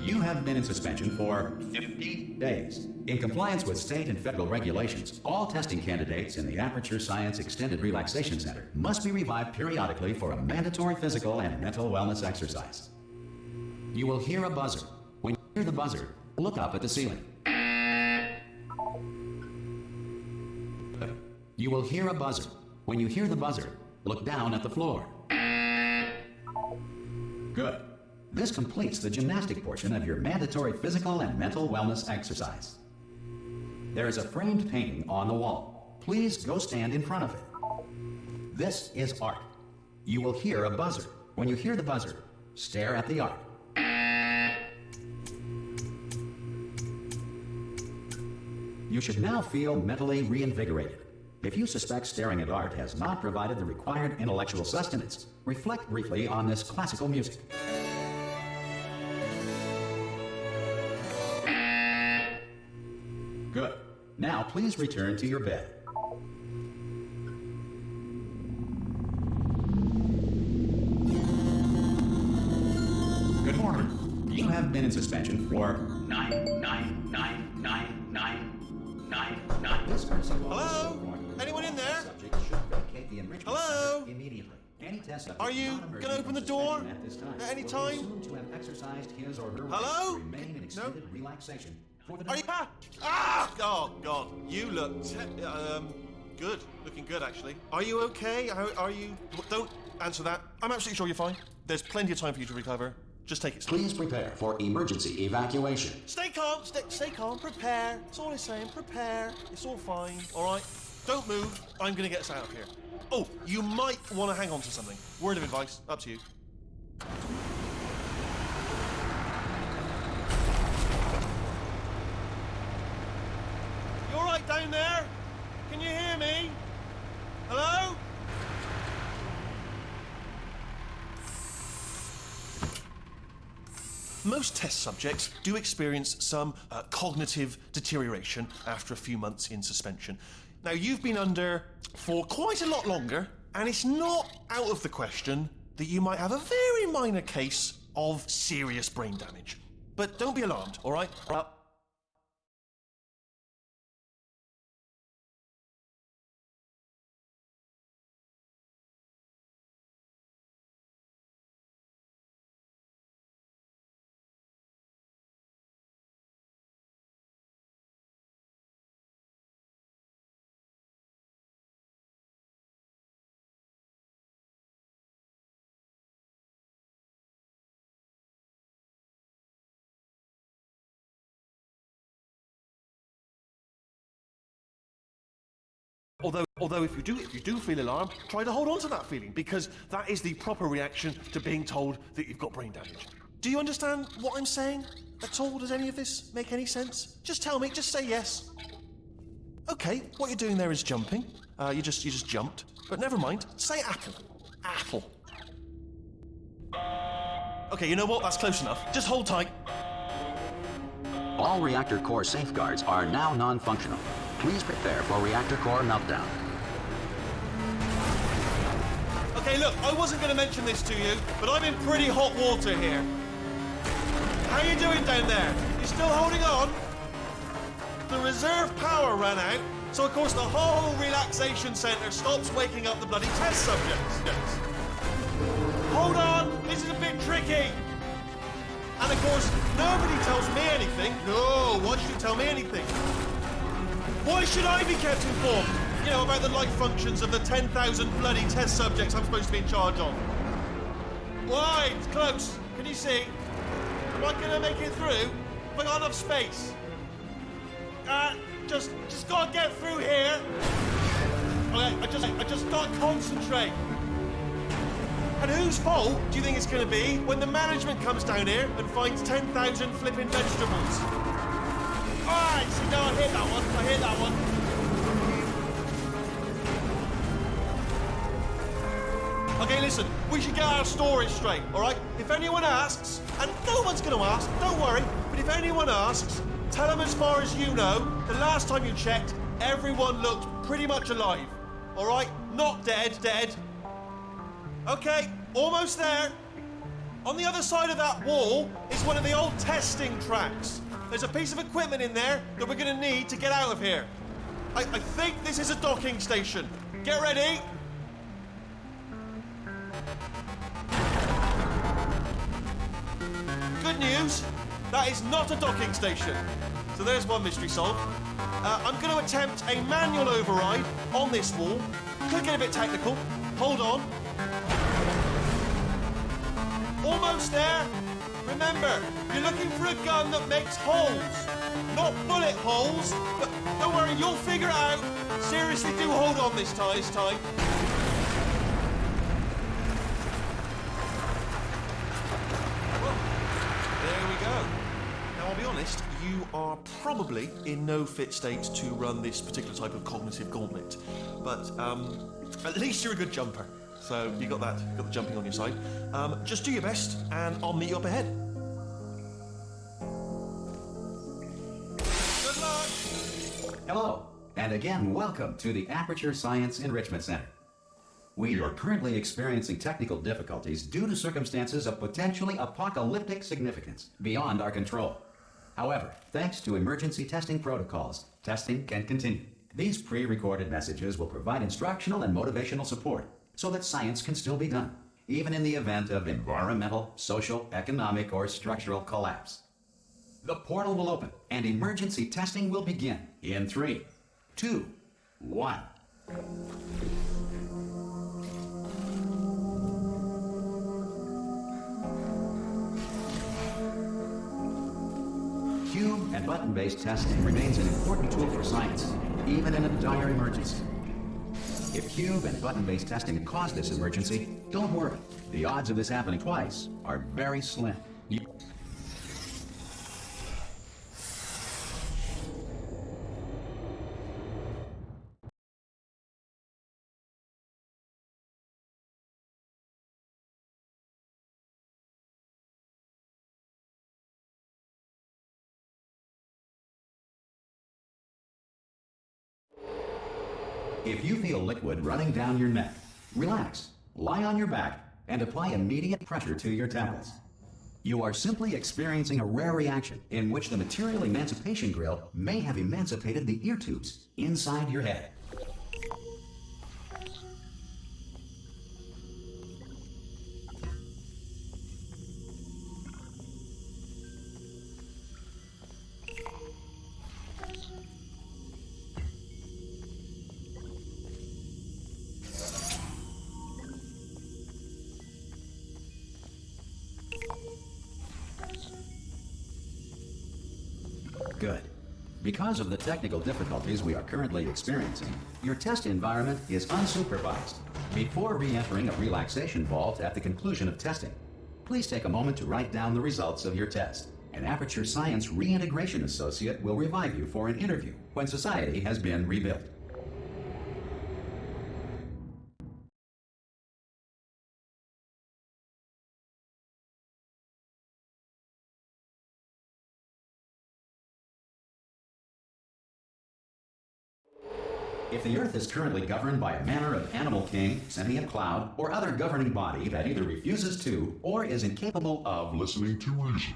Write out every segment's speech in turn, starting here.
You have been in suspension for 50 days. In compliance with state and federal regulations, all testing candidates in the Aperture Science Extended Relaxation Center must be revived periodically for a mandatory physical and mental wellness exercise. You will hear a buzzer. When you hear the buzzer, look up at the ceiling. You will hear a buzzer. When you hear the buzzer, look down at the floor. Good. This completes the gymnastic portion of your mandatory physical and mental wellness exercise. There is a framed painting on the wall. Please go stand in front of it. This is art. You will hear a buzzer. When you hear the buzzer, stare at the art. You should now feel mentally reinvigorated. If you suspect staring at art has not provided the required intellectual sustenance, reflect briefly on this classical music. Good. Now please return to your bed. Good morning. You have been in suspension for 9999999. This person. Hello? Anyone in there? Subject should vacate the enrichment Hello? center immediately. Any test subject Are you not emerging gonna open from the door suspension at this time at any will be time? assumed to have exercised his or her Hello? right to remain in extended relaxation for the Are you? Oh God! You look good. Looking good, actually. Are you okay? Are you? Don't answer that. I'm absolutely sure you're fine. There's plenty of time for you to recover. Just take it slow. Please prepare for emergency evacuation. Stay calm. Stay calm. Prepare. That's all I'm saying. Prepare. It's all fine. All right. Don't move. I'm gonna get us out of here. Oh, you might want to hang on to something. Word of advice. Up to you. You all right down there? Can you hear me? Hello? Most test subjects do experience some cognitive deterioration after a few months in suspension. Now, you've been under for quite a lot longer, and it's not out of the question that you might have a very minor case of serious brain damage. But don't be alarmed, all right? Although if you do feel alarmed, try to hold on to that feeling, because that is the proper reaction to being told that you've got brain damage. Do you understand what I'm saying at all? Does any of this make any sense? Just tell me, just say yes. Okay, what you're doing there is jumping. You just jumped. But never mind, say apple. Apple. Okay, you know what? That's close enough. Just hold tight. All reactor core safeguards are now non-functional. Please prepare for reactor core meltdown. Okay, look, I wasn't going to mention this to you, but I'm in pretty hot water here. How you doing down there? You still holding on? The reserve power ran out, so of course the whole relaxation centre stops waking up the bloody test subjects. Hold on, this is a bit tricky. And of course, nobody tells me anything. No, why should you tell me anything? Why should I be kept informed? You know, about the life functions of the 10,000 bloody test subjects I'm supposed to be in charge of. Why? It's close. Can you see? Am I gonna make it through? Have I got enough space? Just gotta get through here. Okay, I just gotta concentrate. And whose fault do you think it's gonna be when the management comes down here and finds 10,000 flipping vegetables? Alright, so now I hit that one. Okay, listen, we should get our story straight, alright? If anyone asks, and no one's gonna ask, don't worry, but if anyone asks, tell them as far as you know, the last time you checked, everyone looked pretty much alive. Alright? Not dead. Okay, almost there. On the other side of that wall is one of the old testing tracks. There's a piece of equipment in there that we're going to need to get out of here. I think this is a docking station. Get ready. Good news, that is not a docking station. So there's one mystery solved. I'm going to attempt a manual override on this wall. Could get a bit technical. Hold on. Almost there. Remember, you're looking for a gun that makes holes. Not bullet holes, but don't worry, you'll figure it out. Seriously, do hold on this time. Well, there we go. Now, I'll be honest, you are probably in no fit state to run this particular type of cognitive gauntlet. But at least you're a good jumper. So you got the jumping on your side. Just do your best, and I'll meet you up ahead. Good luck! Hello, and again, welcome to the Aperture Science Enrichment Center. We are currently experiencing technical difficulties due to circumstances of potentially apocalyptic significance beyond our control. However, thanks to emergency testing protocols, testing can continue. These pre-recorded messages will provide instructional and motivational support so that science can still be done, even in the event of environmental, social, economic, or structural collapse. The portal will open, and emergency testing will begin in 3, 2, 1. Cube and button-based testing remains an important tool for science, even in a dire emergency. If cube and button-based testing caused this emergency, don't worry. The odds of this happening twice are very slim. If you feel liquid running down your neck, relax, lie on your back, and apply immediate pressure to your temples. You are simply experiencing a rare reaction in which the material emancipation grill may have emancipated the ear tubes inside your head. Good. Because of the technical difficulties we are currently experiencing, your test environment is unsupervised. Before re-entering a relaxation vault at the conclusion of testing, please take a moment to write down the results of your test. An Aperture Science Reintegration Associate will revive you for an interview when society has been rebuilt. If the Earth is currently governed by a manner of animal king, sentient cloud, or other governing body that either refuses to or is incapable of listening to reason.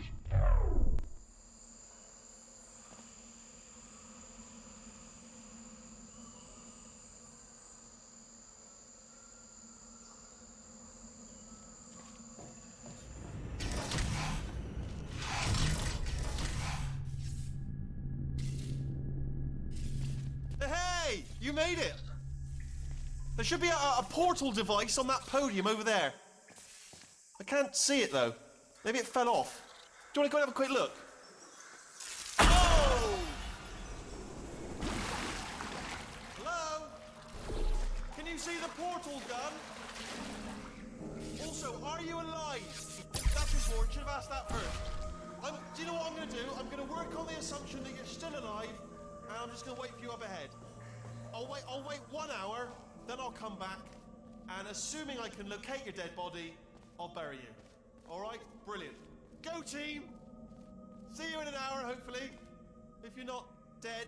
You made it! There should be a portal device on that podium over there. I can't see it though. Maybe it fell off. Do you want to go and have a quick look? Oh! Hello? Can you see the portal gun? Also, are you alive? That's important. Should have asked that first. Do you know what I'm going to do? I'm going to work on the assumption that you're still alive, and I'm just going to wait for you up ahead. I'll wait 1 hour, then I'll come back, and assuming I can locate your dead body, I'll bury you. All right? Brilliant. Go team! See you in an hour, hopefully, if you're not dead.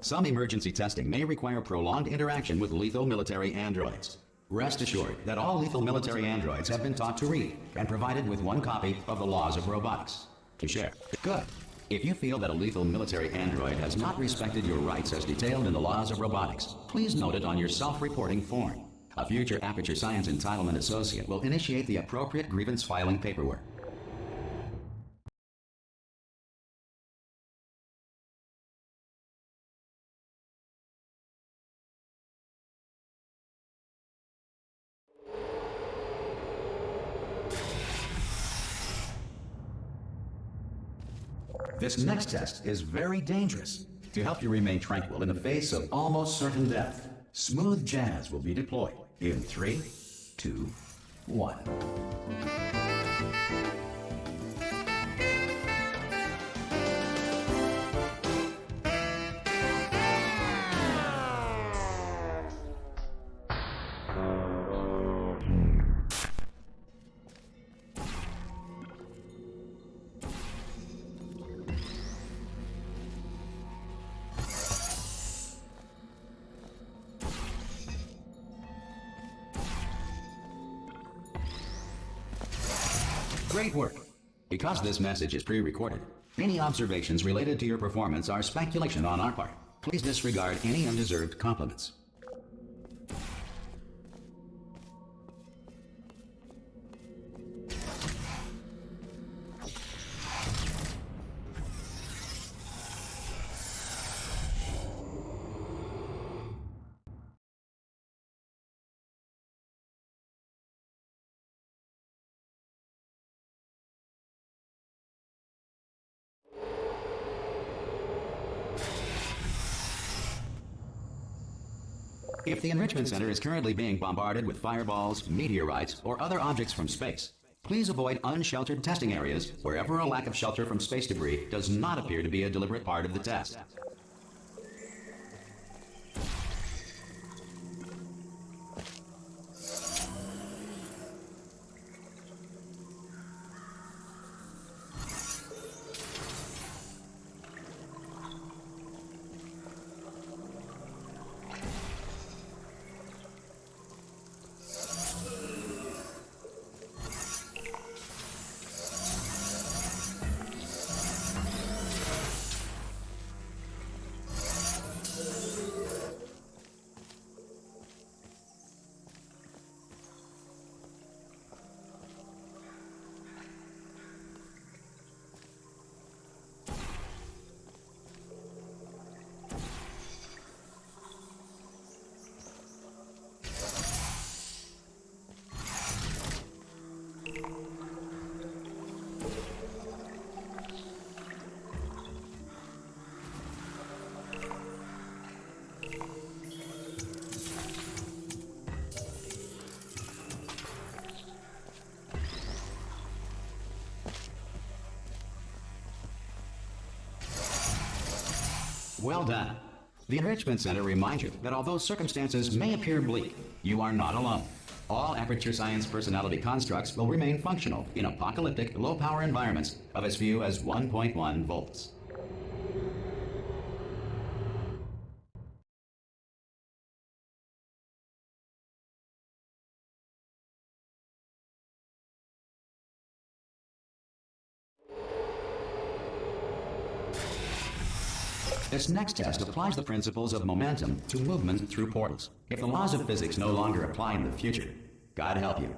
Some emergency testing may require prolonged interaction with lethal military androids. Rest assured that all lethal military androids have been taught to read and provided with one copy of the laws of robotics to share. Good. If you feel that a lethal military android has not respected your rights as detailed in the laws of robotics, please note it on your self-reporting form. A future Aperture Science Entitlement Associate will initiate the appropriate grievance filing paperwork. This next test is very dangerous. To help you remain tranquil in the face of almost certain death, smooth jazz will be deployed in 3, 2, 1. Great work. Because this message is pre-recorded, any observations related to your performance are speculation on our part. Please disregard any undeserved compliments. If the Enrichment Center is currently being bombarded with fireballs, meteorites, or other objects from space, please avoid unsheltered testing areas wherever a lack of shelter from space debris does not appear to be a deliberate part of the test. Well done. The Enrichment Center reminds you that although circumstances may appear bleak, you are not alone. All Aperture Science personality constructs will remain functional in apocalyptic, low-power environments of as few as 1.1 volts. This next test applies the principles of momentum to movement through portals. If the laws of physics no longer apply in the future, God help you.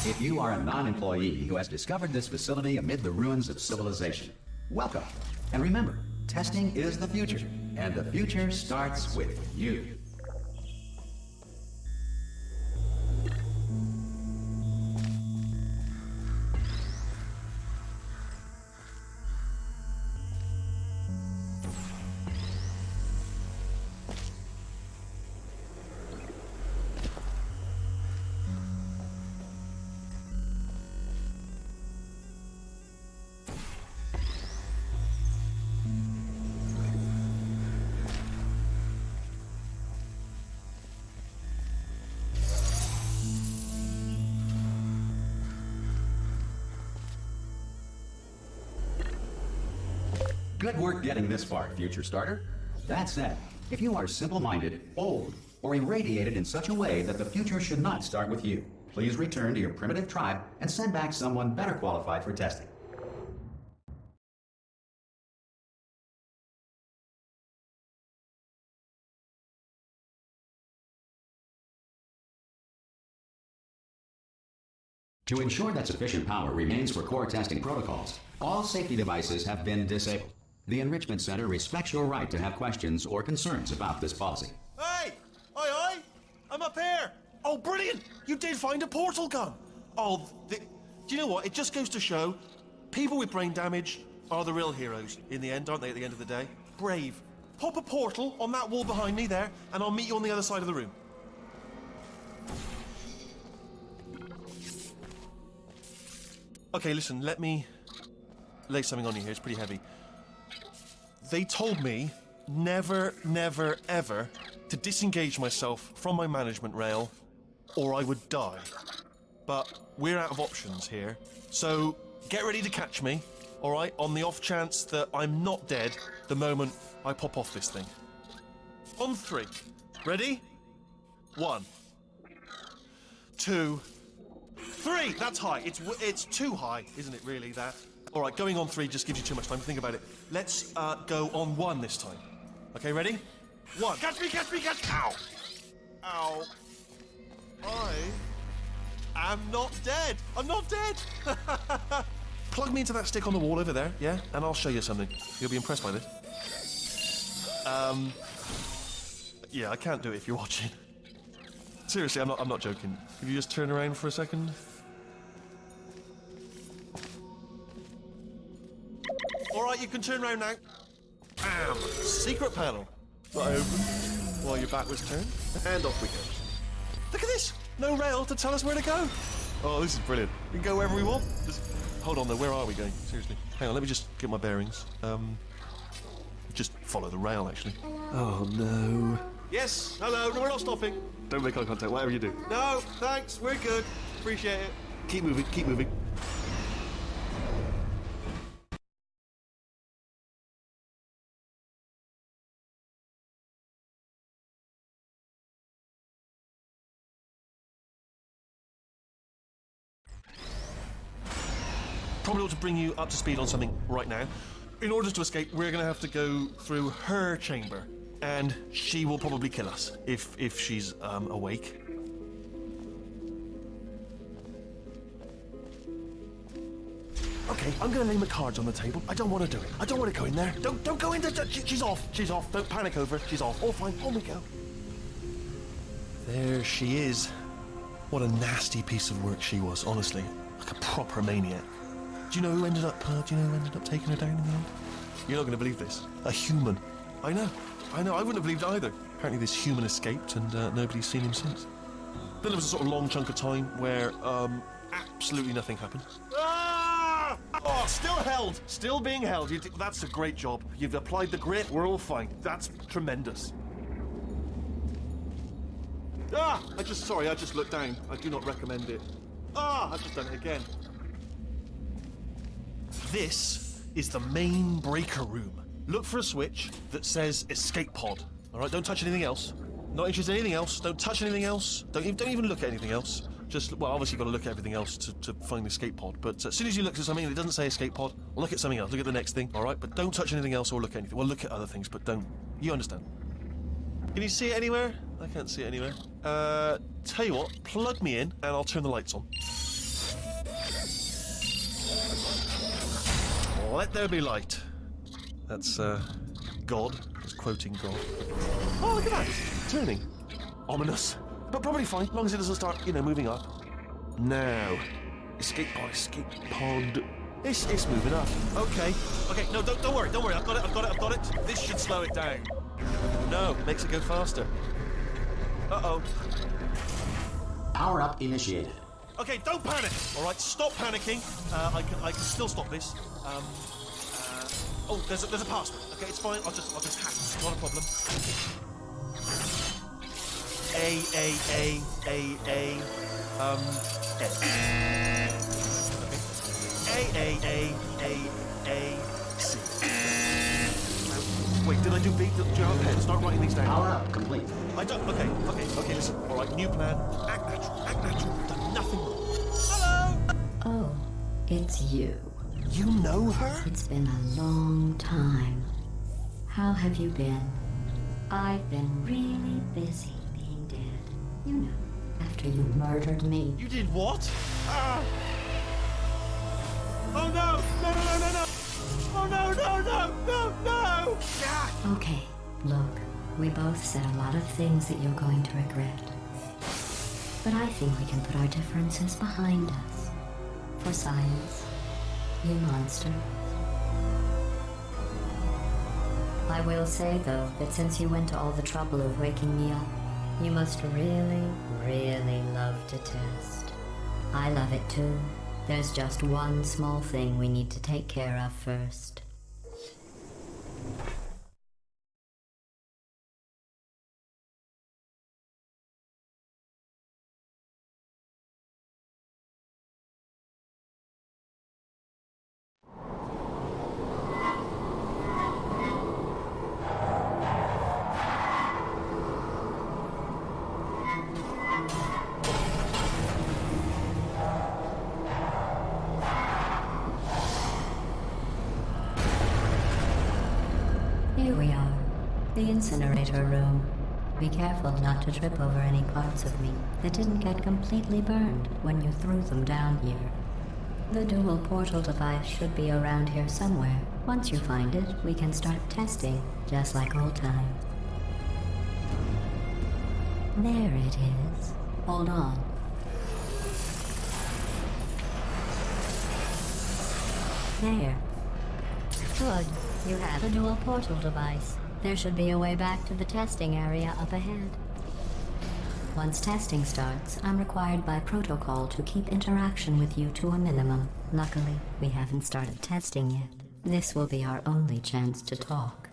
If you are a non-employee who has discovered this facility amid the ruins of civilization, welcome. And remember, testing is the future, and the future starts with you. Good work getting this far, future starter. That said, if you are simple-minded, old, or irradiated in such a way that the future should not start with you, please return to your primitive tribe and send back someone better qualified for testing. To ensure that sufficient power remains for core testing protocols, all safety devices have been disabled. The Enrichment Center respects your right to have questions or concerns about this policy. Hey! Oi, oi! I'm up here! Oh, brilliant! You did find a portal gun! Oh, do you know what? It just goes to show, people with brain damage are the real heroes in the end, aren't they, at the end of the day? Brave. Pop a portal on that wall behind me there, and I'll meet you on the other side of the room. Okay, listen, let me lay something on you here. It's pretty heavy. They told me never, never, ever to disengage myself from my management rail or I would die. But we're out of options here. So get ready to catch me, all right, on the off chance that I'm not dead the moment I pop off this thing. On 3. Ready? 1, 2, 3! That's high. It's too high, isn't it, really, that? All right, going on 3 just gives you too much time to think about it. Let's go on 1 this time. Okay, ready? 1. Catch me, catch me, catch me! Ow! Ow. I am not dead. I'm not dead! Plug me into that stick on the wall over there, yeah? And I'll show you something. You'll be impressed by this. Yeah, I can't do it if you're watching. Seriously, I'm not joking. Can you just turn around for a second? All right, you can turn around now. Bam! Secret panel. That I opened while your back was turned. And off we go. Look at this! No rail to tell us where to go. Oh, this is brilliant. We can go wherever we want. Just hold on though, where are we going? Seriously. Hang on, let me just get my bearings. Just follow the rail, actually. Oh, no. Yes, hello, no, we're not stopping. Don't make eye contact, whatever you do. No, thanks, we're good. Appreciate it. Keep moving, keep moving. Probably ought to bring you up to speed on something right now. In order to escape, we're going to have to go through her chamber. And she will probably kill us, if she's awake. Okay, I'm going to lay my cards on the table. I don't want to do it. I don't want to go in there. Don't go in there. She's off. She's off. Don't panic over her. She's off. All fine. On we go. There she is. What a nasty piece of work she was, honestly. Like a proper maniac. Do you know who ended up taking her down in the end? You're not going to believe this. A human. I know, I wouldn't have believed either. Apparently this human escaped and nobody's seen him since. Then there was a sort of long chunk of time where absolutely nothing happened. Ah! Oh, still held, still being held. That's a great job. You've applied the grit, we're all fine. That's tremendous. Ah! I just looked down. I do not recommend it. Ah! I've just done it again. This is the main breaker room. Look for a switch that says escape pod. All right, don't touch anything else. Not interested in anything else. Don't touch anything else. Don't even look at anything else. Just, well, obviously you've got to look at everything else to find the escape pod. But as soon as you look at something and it doesn't say escape pod, look at something else. Look at the next thing, all right? But don't touch anything else or look at anything. Well, look at other things, but don't. You understand? Can you see it anywhere? I can't see it anywhere. Tell you what, plug me in and I'll turn the lights on. Let there be light. That's, God. Just quoting God. Oh, look at that. Turning. Ominous. But probably fine, as long as it doesn't start, moving up. Now. Escape pod, escape pod. It's moving up. Okay. Okay, no, don't worry. I've got it. This should slow it down. No, makes it go faster. Uh-oh. Power up initiated. Okay, don't panic. All right, stop panicking. I can still stop this. Oh, there's a password. Okay, it's fine. I'll just hack it. Not a problem. A. Okay. A C. Wait, did I do B? Okay, start writing these down. Power up, complete. I don't. Okay, listen. All right, new plan. Act natural, act natural. Done nothing wrong. Hello! Oh, it's you. You know her? It's been a long time. How have you been? I've been really busy being dead. You know, after you murdered me. You did what? Ah! Oh no! No, no, no, no, no! Oh no, no, no, no, no! Ah! Okay, look, we both said a lot of things that you're going to regret. But I think we can put our differences behind us. For science, you monster. I will say, though, that since you went to all the trouble of waking me up, you must really, really love to test. I love it too. There's just one small thing we need to take care of first. Here we are, the incinerator room. Be careful not to trip over any parts of me that didn't get completely burned when you threw them down here. The dual portal device should be around here somewhere. Once you find it, we can start testing, just like old times. There it is. Hold on. There. Good. You have a dual portal device. There should be a way back to the testing area up ahead. Once testing starts, I'm required by protocol to keep interaction with you to a minimum. Luckily, we haven't started testing yet. This will be our only chance to talk.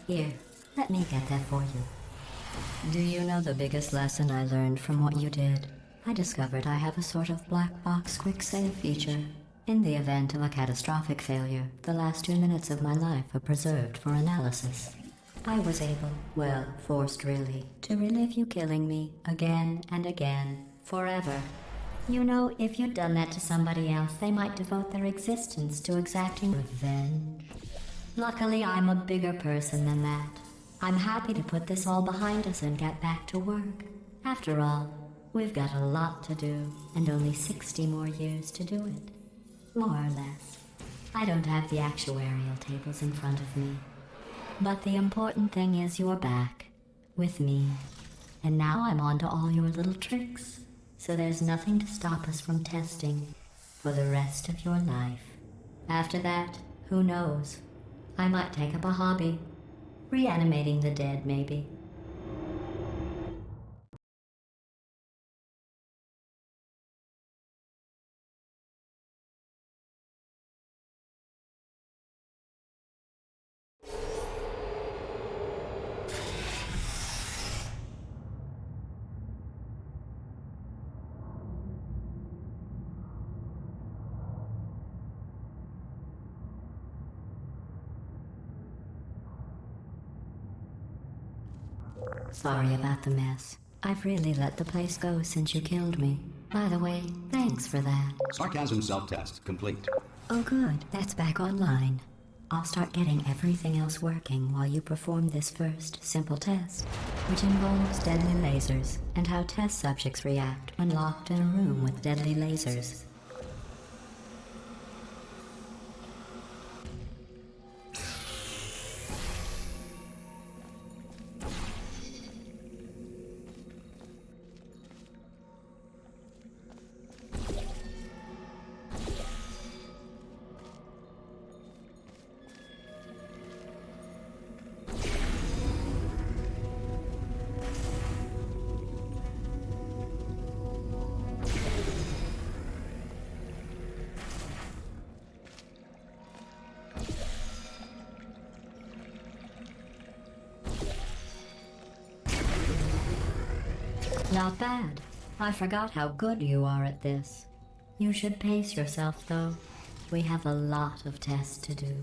Here, let me get that for you. Do you know the biggest lesson I learned from what you did? I discovered I have a sort of black box quick save feature. In the event of a catastrophic failure, the last 2 minutes of my life are preserved for analysis. I was able, well, forced really, to relive you killing me again and again, forever. You know, if you'd done that to somebody else, they might devote their existence to exacting revenge. Luckily, I'm a bigger person than that. I'm happy to put this all behind us and get back to work. After all, we've got a lot to do, and only 60 more years to do it. More or less. I don't have the actuarial tables in front of me. But the important thing is you're back, with me. And now I'm on to all your little tricks, so there's nothing to stop us from testing for the rest of your life. After that, who knows? I might take up a hobby. Reanimating the dead, maybe. Sorry about the mess. I've really let the place go since you killed me. By the way, thanks for that. Sarcasm self-test complete. Oh good, that's back online. I'll start getting everything else working while you perform this first, simple test, which involves deadly lasers and how test subjects react when locked in a room with deadly lasers. Not bad. I forgot how good you are at this. You should pace yourself, though. We have a lot of tests to do.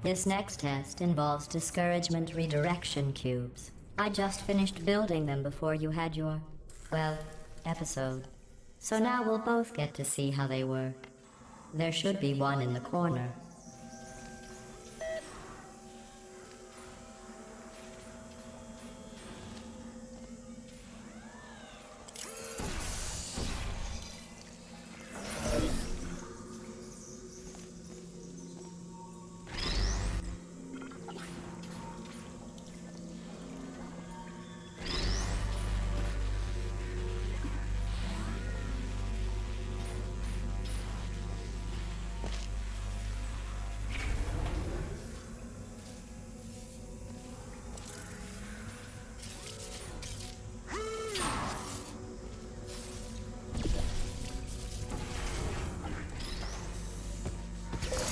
This next test involves discouragement redirection cubes. I just finished building them before you had your, well, episode. So now we'll both get to see how they work. There should be one in the corner.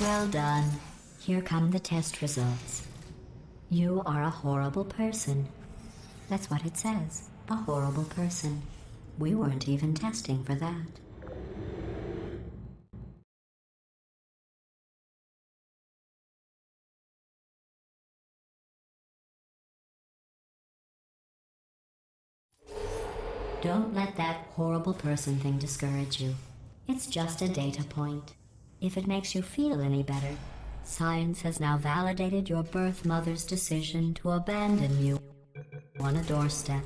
Well done. Here come the test results. You are a horrible person. That's what it says. A horrible person. We weren't even testing for that. Don't let that horrible person thing discourage you. It's just a data point. If it makes you feel any better, science has now validated your birth mother's decision to abandon you on a doorstep.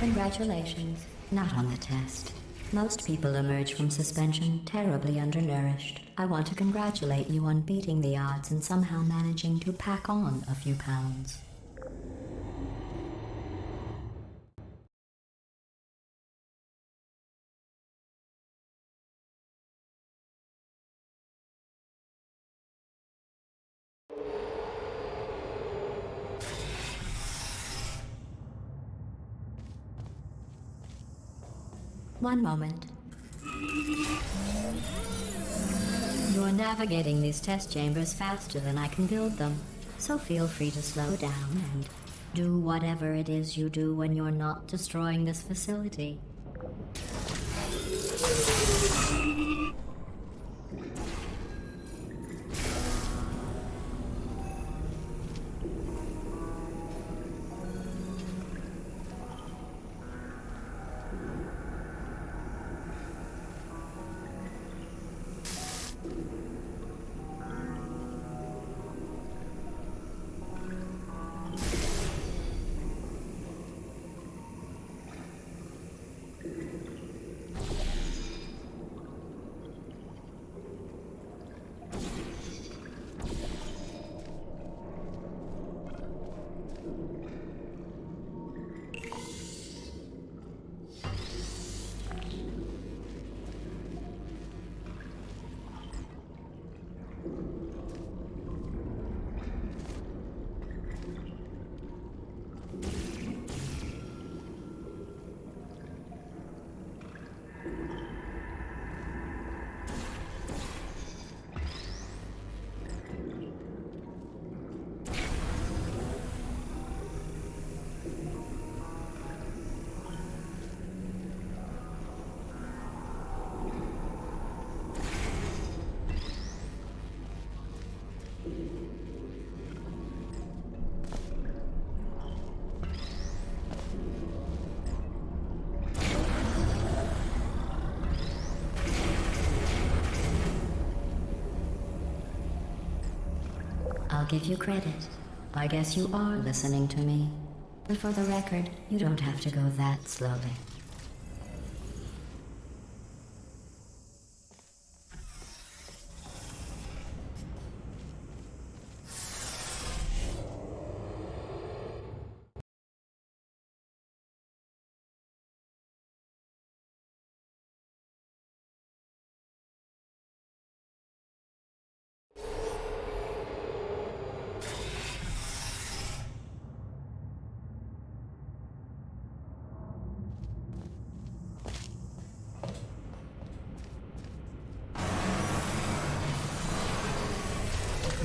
Congratulations. Not on the test. Most people emerge from suspension terribly undernourished. I want to congratulate you on beating the odds and somehow managing to pack on a few pounds. One moment. You're navigating these test chambers faster than I can build them, so feel free to slow down and do whatever it is you do when you're not destroying this facility. I'll give you credit. I guess you are listening to me. But for the record, you don't have to go that slowly.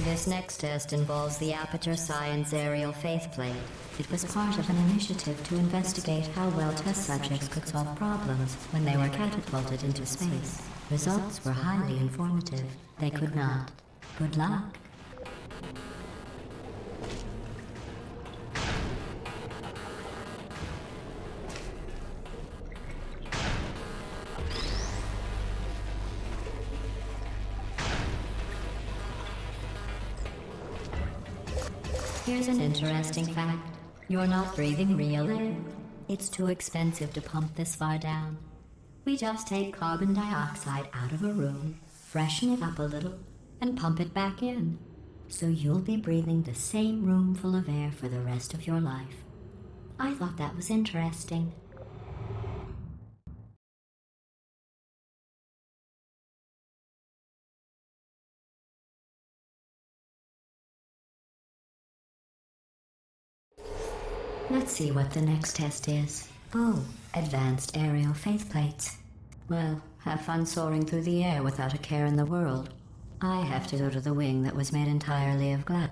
This next test involves the Aperture Science Aerial Faithplate. It was part of an initiative to investigate how well test subjects could solve problems when they were catapulted into space. Results were highly informative. They could not. Good luck. Here's an interesting fact. You're not breathing real air. It's too expensive to pump this far down. We just take carbon dioxide out of a room, freshen it up a little, and pump it back in. So you'll be breathing the same room full of air for the rest of your life. I thought that was interesting. Let's see what the next test is. Oh, advanced aerial faithplates. Well, have fun soaring through the air without a care in the world. I have to go to the wing that was made entirely of glass.